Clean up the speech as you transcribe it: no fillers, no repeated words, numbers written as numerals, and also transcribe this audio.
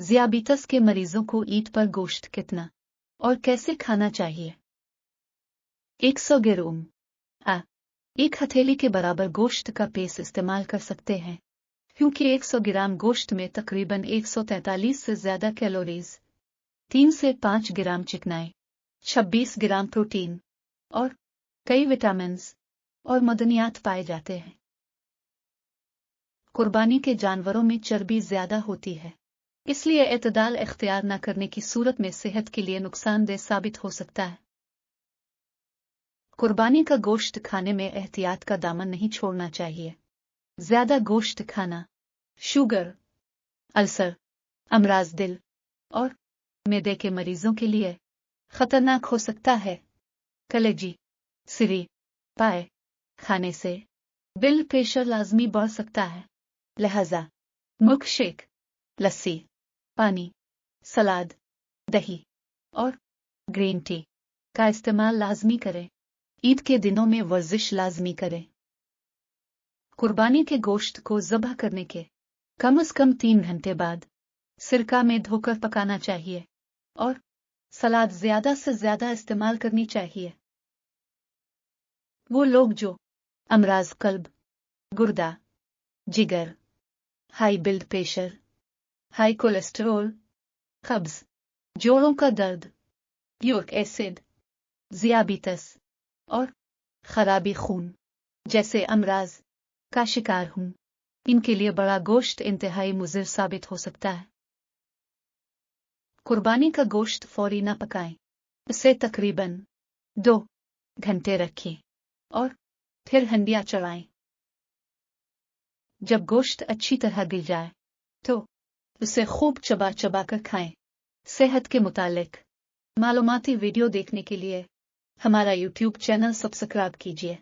ज़ियाबीतस के मरीजों को ईद पर गोश्त कितना और कैसे खाना चाहिए? 100 ग्राम एक हथेली के बराबर गोश्त का पीस इस्तेमाल कर सकते हैं, क्योंकि 100 ग्राम गोश्त में तकरीबन 143 से ज्यादा कैलोरीज, 3 से 5 ग्राम चिकनाई, 26 ग्राम प्रोटीन और कई विटामिन और मदनियात पाए जाते हैं। कुर्बानी के जानवरों में चर्बी ज्यादा होती है, इसलिए एतदाल इख्तियार न करने की सूरत में सेहत के लिए नुकसानदेह साबित हो सकता है। कुर्बानी का गोश्त खाने में एहतियात का दामन नहीं छोड़ना चाहिए। ज्यादा गोश्त खाना शुगर, अल्सर, अमराज दिल और मैदे के मरीजों के लिए खतरनाक हो सकता है। कलेजी, सिरी, पाए खाने से ब्लड प्रेशर लाजमी बढ़ सकता है, लिहाजा मिल्क शेक, लस्सी, पानी, सलाद, दही और ग्रीन टी का इस्तेमाल लाजमी करें। ईद के दिनों में वर्जिश लाजमी करें। कुर्बानी के गोश्त को ज़ब्ह करने के कम से कम 3 घंटे बाद सिरका में धोकर पकाना चाहिए और सलाद ज्यादा से ज्यादा इस्तेमाल करनी चाहिए। वो लोग जो अमराज कल्ब, गुर्दा, जिगर, high blood pressure, high cholesterol, कब्ज, जोड़ों का दर्द, यूरिक एसिड, ज़ियाबीतस और खराबी खून जैसे अमराज का शिकार हूं, इनके लिए बड़ा गोश्त इंतहाई मुज़िर साबित हो सकता है। कुर्बानी का गोश्त फौरी न पकाएं, इसे तकरीबन 2 घंटे रखें और फिर हंडिया चढ़ाएं। जब गोश्त अच्छी तरह गिल जाए तो उसे खूब चबा चबा कर खाएं। सेहत के मुतालिक मालूमाती वीडियो देखने के लिए हमारा YouTube चैनल सब्सक्राइब कीजिए।